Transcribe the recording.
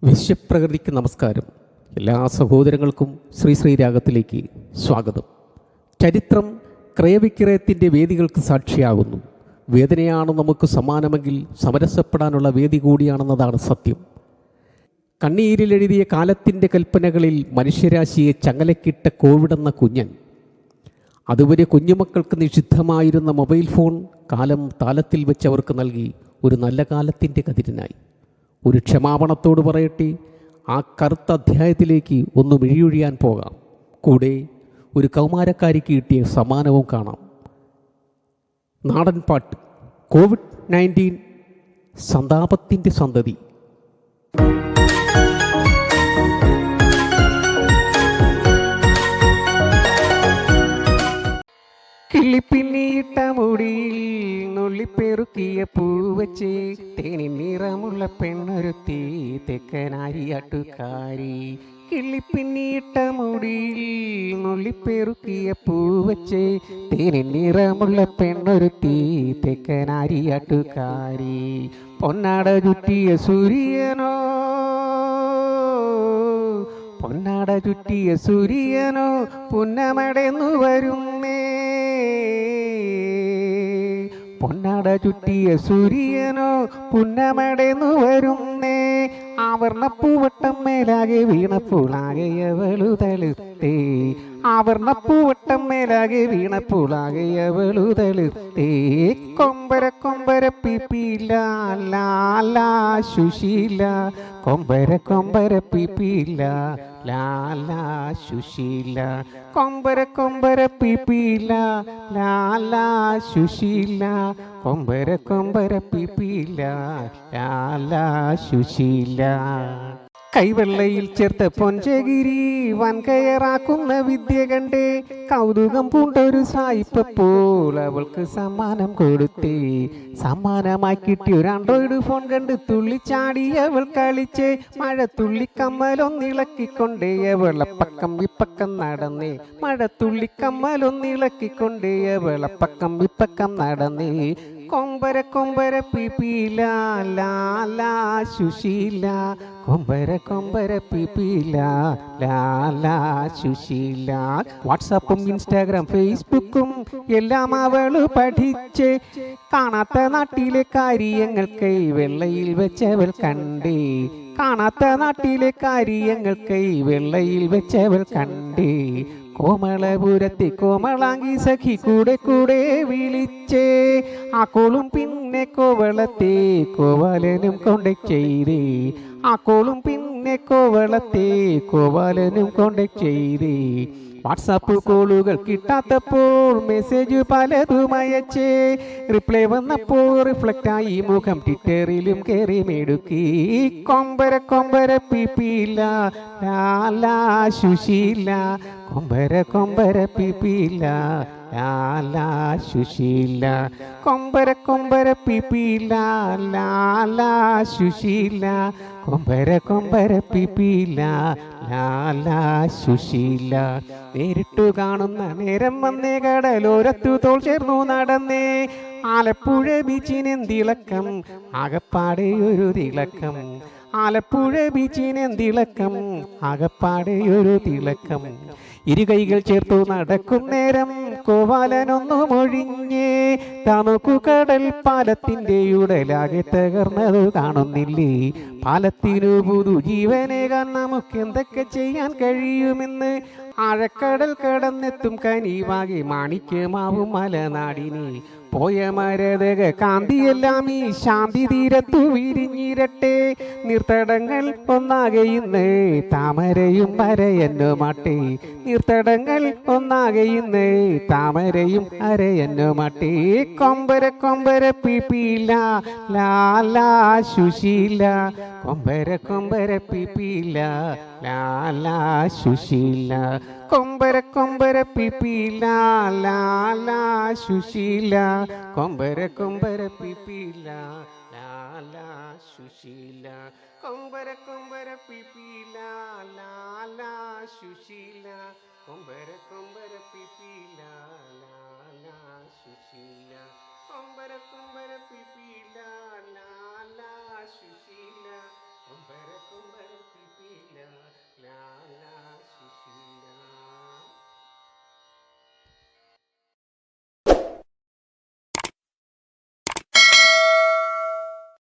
വിശ്വപ്രകൃതിക്ക് നമസ്കാരം. എല്ലാ സഹോദരങ്ങൾക്കും ശ്രീരാഗത്തിലേക്ക് സ്വാഗതം. ചരിത്രം ക്രയവിക്രയത്തിൻ്റെ വേദികൾക്ക് സാക്ഷിയാകുന്നു. വേദനയാണ് നമുക്ക് സമാനമെങ്കിൽ സമരസപ്പെടാനുള്ള വേദി കൂടിയാണെന്നതാണ് സത്യം. കണ്ണീരിലെഴുതിയ കാലത്തിൻ്റെ കൽപ്പനകളിൽ മനുഷ്യരാശിയെ ചങ്ങലക്കിട്ട കോവിഡെന്ന കുഞ്ഞൻ, അതുവരെ കുഞ്ഞുമക്കൾക്ക് നിഷിദ്ധമായിരുന്ന മൊബൈൽ ഫോൺ കാലം താലത്തിൽ വെച്ചവർക്ക് നൽകി ഒരു നല്ല കാലത്തിൻ്റെ കതിരിനായി. ഒരു ക്ഷമാപണത്തോട് പറയട്ടെ, ആ കറുത്ത അധ്യായത്തിലേക്ക് ഒന്ന് മിഴിയൊഴിയാൻ പോകാം. കൂടെ ഒരു കൗമാരക്കാരിക്ക് കിട്ടിയ സമ്മാനവും കാണാം. നാടൻ പാട്ട്. കോവിഡ്-19 സന്താപത്തിൻ്റെ സന്തതി. കിളിപ്പിന്നിയിട്ട മുടിയിൽ നുള്ളിപ്പെറുക്കിയ പൂവച്ച് തേനി നിറമുള്ള പെണ്ണൊരുത്തി തെക്കനാരിയാട്ടുകാരി. കിളിപ്പിന്നിയിട്ട മുടിയിൽ നുള്ളിപ്പെറുക്കിയ പൂവച്ച് തേനി നിറമുള്ള പെണ്ണൊരുത്തി തെക്കനാരിയാട്ടുകാരി. പൊന്നാട ചുറ്റിയ സൂര്യനോ പൊന്നാട ചുറ്റിയ സൂര്യനോ പുന്നമടന്നു വരുന്നേ. പൊന്നാട ചുറ്റിയ സൂര്യനോ പുന്നമടന്നു വരുന്നേ. ആവർണപ്പൂവട്ടം മേലാകെ വീണപ്പൂളാകെയവളു തളുത്തേ. ആവർണപ്പൂവട്ടം മേലാകെ വീണപ്പൂളാകെയവളു തളുത്തേ. കൊമ്പര കൊമ്പര പിപ്പില ലാലാ സുശീല. കൊമ്പര കൊമ്പര പിപ്പില ലാലാ സുശീല. കൊമ്പര കൊമ്പര പിപ്പില ലാലാ സുശീല. കൊമ്പര കൊമ്പര പിപ്പില ലാലാ സുശീല. കൈവെള്ളയിൽ ചേർത്ത പൊൻചകിരി വൻകയറാക്കുന്ന വിദ്യ കണ്ടേ. കൗതുകം പൂണ്ടൊരു സായിപ്പോൾ അവൾക്ക് സമ്മാനം കൊടുത്തേ. സമ്മാനമായി കിട്ടിയ ഒരു ആൻഡ്രോയിഡ് ഫോൺ കണ്ട് തുള്ളിച്ചാടി അവൾ കളിച്ചേ. മഴ തുള്ളിക്കമ്മലൊന്നിളക്കിക്കൊണ്ടേ അവളപ്പക്കം വിപ്പക്കം നടന്നേ. മഴ തുള്ളിക്കമ്മലൊന്നിളക്കിക്കൊണ്ടേ അവളപ്പക്കം വിപ്പക്കം നടന്നേ. കൊമ്പര കൊമ്പര പിപ്പില ലാലാ സുശീല. കൊമ്പര കൊമ്പര പിപ്പില ലാലാ സുശീല. വാട്സാപ്പും ഇൻസ്റ്റാഗ്രാം ഫേസ്ബുക്കും എല്ലാം അവള് പഠിച്ച്. കാണാത്ത നാട്ടിലെ കാര്യങ്ങൾ കൈവെള്ളയിൽ വെച്ചവൾ കണ്ടേ. കാണാത്ത നാട്ടിലെ കാര്യങ്ങൾ കൈവെള്ളയിൽ വെച്ചവൾ കണ്ടേ. കോമളപുരത്തെ കോമളാങ്കി സഖി കൂടെ കൂടെ വിളിച്ചേ. ആ കോളും പിന്നെ കോവളത്തെ കോവാലനും കോണ്ടാക്ട് ചെയ്തേ. ആ കോളും പിന്നെ കോവളത്തെ കോവാലനും കോണ്ടാക്ട് ചെയ്തേ. വാട്സാപ്പ് കോളുകൾ കിട്ടാത്തപ്പോൾ മെസ്സേജ് പലതും അയച്ചേ. റിപ്ലൈ വന്നപ്പോൾ റിഫ്ലക്റ്റായി മുഖം ട്വിറ്ററിലും കയറി മെടുക്കി. കൊമ്പര കൊമ്പര പിപ്പില ലാലാ സുശീല. കൊമ്പര കൊമ്പര പിപ്പില ലാലാ സുശീല. കൊമ്പര കൊമ്പര പിപ്പില ലാലാ സുശീല. കൊമ്പര കൊമ്പര പിപ്പില ലാലാ സുശീല. നേരിട്ടു കാണുന്ന നേരം വന്നേ. കടലോരത്തു തോൾ ചേർന്നു നടന്നേ. ആലപ്പുഴ ബീച്ചിനെന്തിളക്കം ആകപ്പാടെ ഒരു തിളക്കം. ആലപ്പുഴ ബീച്ചിനെന്തിളക്കം ആകപ്പാടെ ഒരു തിളക്കം. ഇരുകൈകൾ ചേർത്തു നടക്കും നേരം കോവാലനൊന്നു മൊഴിഞ്ഞേ. തണുക്കു കടൽ പാലത്തിൻ്റെ ഉടലാകെ തകർന്നതു കാണുന്നില്ലേ. പാലത്തിനു പുതു ജീവനേകാൻ നമുക്ക് എന്തൊക്കെ ചെയ്യാൻ കഴിയുമെന്ന്. ആഴക്കടൽ കടന്നെത്തും കനിവാകെ മാണിക്യമാവും മലനാടിനെ. പോയ മരതക കാന്തിയെല്ലാം ഈ ശാന്തി തീരത്തു വിരിഞ്ഞിരട്ടെ. നീർത്തടങ്ങൾ ഒന്നാകെ ഇന്ന് താമരയും അരയന്നുമാട്ടെ. നീർത്തടങ്ങൾ ഒന്നാകെ ഇന്ന് താമരയും അരയന്നുമാട്ടെ. കൊമ്പര കൊമ്പര പിപ്പില ലാലാ സുശീല. കൊമ്പര കൊമ്പര പിപ്പില ലാലാ സുശീല. കൊമ്പര കൊമ്പര പിപ്പില ലാലാ സുശീല. കൊമ്പര കൊമ്പര പിപ്പില ലാലാ സുശീല. കൊമ്പര കൊമ്പര പിപ്പില ലാലാ സുശീല. കൊമ്പര കൊമ്പര പിപ്പില ലാലാ സുശീല. കൊമ്പര കൊമ്പര പിപ്പില ലാലാ സുശീല. കൊമ്പര